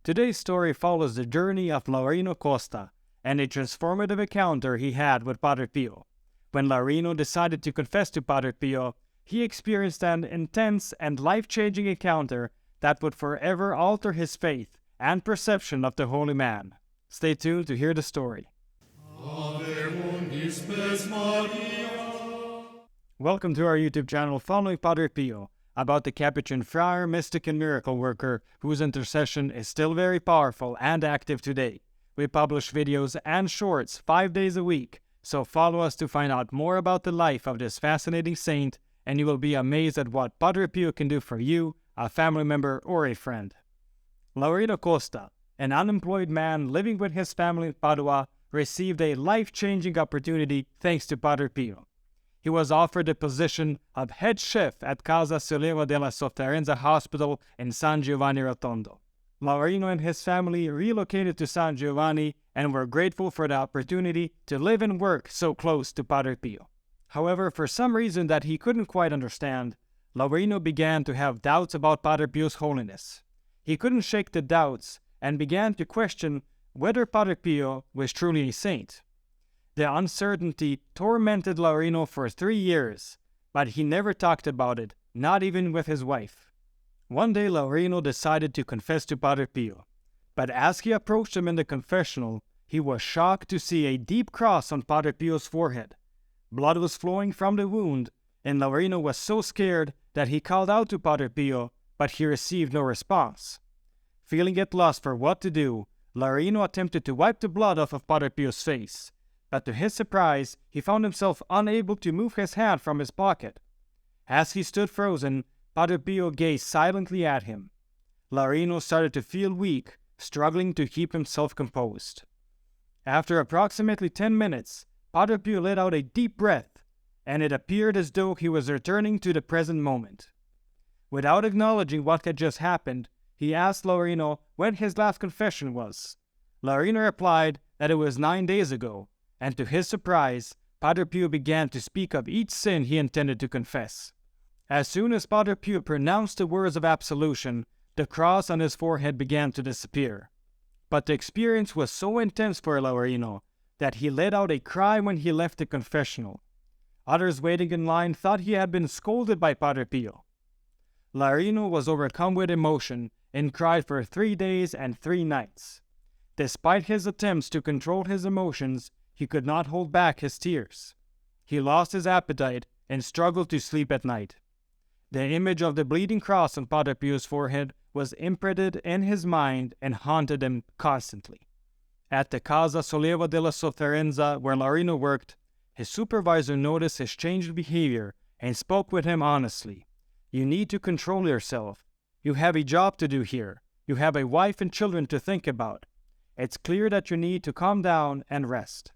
Today's story follows the journey of Laurino Costa and a transformative encounter he had with Padre Pio. When Laurino decided to confess to Padre Pio, he experienced an intense and life-changing encounter that would forever alter his faith and perception of the holy man. Stay tuned to hear the story. Welcome to our YouTube channel following Padre Pio, about the Capuchin friar, mystic and miracle worker whose intercession is still very powerful and active today. We publish videos and shorts 5 days a week, so follow us to find out more about the life of this fascinating saint, and you will be amazed at what Padre Pio can do for you, a family member, or a friend. Laurino Costa, an unemployed man living with his family in Padua, received a life-changing opportunity thanks to Padre Pio. He was offered the position of head chef at Casa, Sollievo della Sofferenza hospital in San Giovanni Rotondo. Laurino and his family relocated to San Giovanni and were grateful for the opportunity to live and work so close to Padre Pio. However, for some reason that he couldn't quite understand, Laurino began to have doubts about Padre Pio's holiness. He couldn't shake the doubts and began to question whether Padre Pio was truly a saint. The uncertainty tormented Laurino for 3 years, but he never talked about it, not even with his wife. One day Laurino decided to confess to Padre Pio, but as he approached him in the confessional, he was shocked to see a deep cross on Padre Pio's forehead. Blood was flowing from the wound, and Laurino was so scared that he called out to Padre Pio, but he received no response. Feeling at loss for what to do, Laurino attempted to wipe the blood off of Padre Pio's face, but to his surprise, he found himself unable to move his hand from his pocket. As he stood frozen, Padre Pio gazed silently at him. Laurino started to feel weak, struggling to keep himself composed. After approximately 10 minutes, Padre Pio let out a deep breath, and it appeared as though he was returning to the present moment. Without acknowledging what had just happened, he asked Laurino when his last confession was. Laurino replied that it was 9 days ago, and to his surprise, Padre Pio began to speak of each sin he intended to confess. As soon as Padre Pio pronounced the words of absolution, the cross on his forehead began to disappear. But the experience was so intense for Laurino that he let out a cry when he left the confessional. Others waiting in line thought he had been scolded by Padre Pio. Laurino was overcome with emotion and cried for 3 days and 3 nights. Despite his attempts to control his emotions, he could not hold back his tears. He lost his appetite and struggled to sleep at night. The image of the bleeding cross on Padre Pio's forehead was imprinted in his mind and haunted him constantly. At the Casa Sollievo della Sofferenza, where Laurino worked, his supervisor noticed his changed behavior and spoke with him honestly. "You need to control yourself. You have a job to do here. You have a wife and children to think about. It's clear that you need to calm down and rest."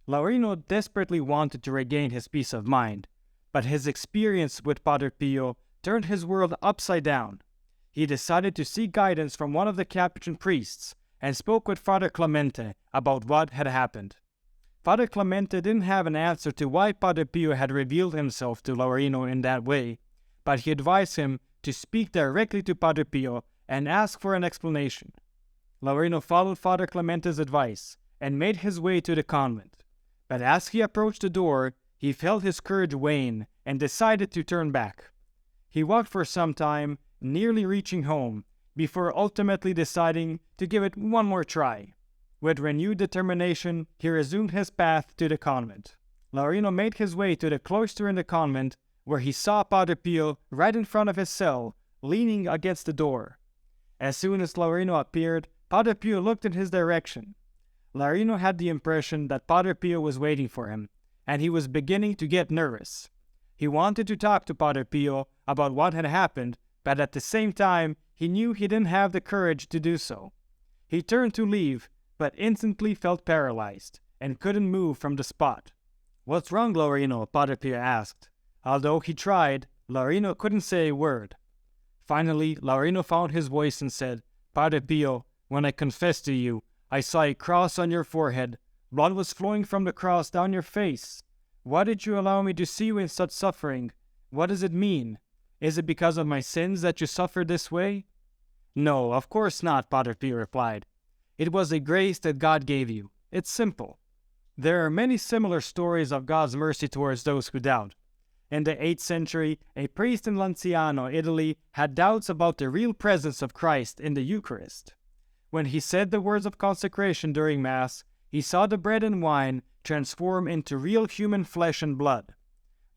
Laurino desperately wanted to regain his peace of mind, but his experience with Padre Pio turned his world upside down. He decided to seek guidance from one of the Capuchin priests and spoke with Father Clemente about what had happened. Father Clemente didn't have an answer to why Padre Pio had revealed himself to Laurino in that way, but he advised him to speak directly to Padre Pio and ask for an explanation. Laurino followed Father Clemente's advice and made his way to the convent. But as he approached the door, he felt his courage wane and decided to turn back. He walked for some time, nearly reaching home, before ultimately deciding to give it one more try. With renewed determination, he resumed his path to the convent. Laurino made his way to the cloister in the convent, where he saw Padre Pio right in front of his cell, leaning against the door. As soon as Laurino appeared, Padre Pio looked in his direction. Laurino had the impression that Padre Pio was waiting for him, and he was beginning to get nervous. He wanted to talk to Padre Pio about what had happened, but at the same time, he knew he didn't have the courage to do so. He turned to leave, but instantly felt paralyzed, and couldn't move from the spot. "What's wrong, Laurino?" Padre Pio asked. Although he tried, Laurino couldn't say a word. Finally, Laurino found his voice and said, "Padre Pio, when I confessed to you, I saw a cross on your forehead. Blood was flowing from the cross down your face. Why did you allow me to see you in such suffering? What does it mean? Is it because of my sins that you suffer this way?" "No, of course not," Padre Pio replied. "It was a grace that God gave you. It's simple." There are many similar stories of God's mercy towards those who doubt. In the 8th century, a priest in Lanciano, Italy, had doubts about the real presence of Christ in the Eucharist. When he said the words of consecration during Mass, he saw the bread and wine transform into real human flesh and blood.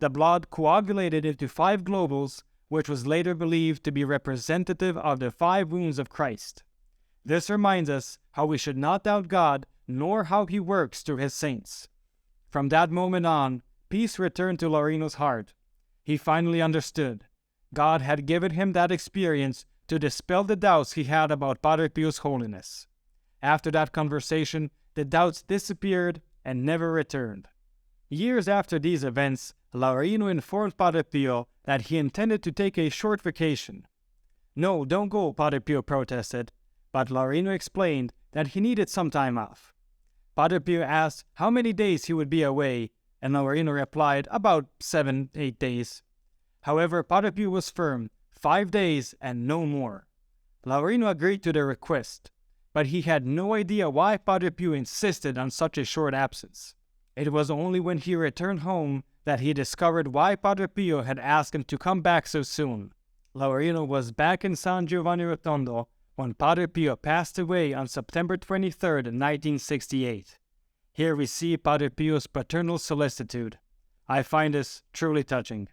The blood coagulated into 5 globules, which was later believed to be representative of the 5 wounds of Christ. This reminds us how we should not doubt God, nor how he works through his saints. From that moment on, peace returned to Laurino's heart. He finally understood. God had given him that experience to dispel the doubts he had about Padre Pio's holiness. After that conversation, the doubts disappeared and never returned. Years after these events, Laurino informed Padre Pio that he intended to take a short vacation. "No, don't go," Padre Pio protested, but Laurino explained that he needed some time off. Padre Pio asked how many days he would be away, and Laurino replied about 7-8 days. However, Padre Pio was firm, 5 days and no more. Laurino agreed to the request, but he had no idea why Padre Pio insisted on such a short absence. It was only when he returned home that he discovered why Padre Pio had asked him to come back so soon. Laurino was back in San Giovanni Rotondo when Padre Pio passed away on September 23, 1968. Here we see Padre Pio's paternal solicitude. I find this truly touching.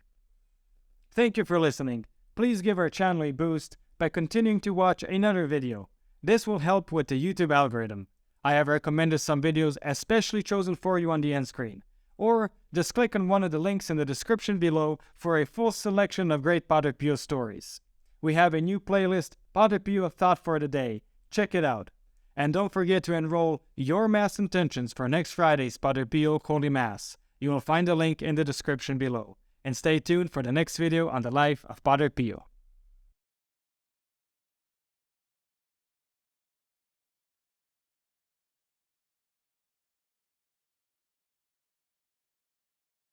Thank you for listening. Please give our channel a boost by continuing to watch another video. This will help with the YouTube algorithm. I have recommended some videos especially chosen for you on the end screen. Or just click on one of the links in the description below for a full selection of great Padre Pio stories. We have a new playlist, Padre Pio Thought for the Day. Check it out. And don't forget to enroll your Mass intentions for next Friday's Padre Pio Holy Mass. You will find the link in the description below. And stay tuned for the next video on the life of Padre Pio.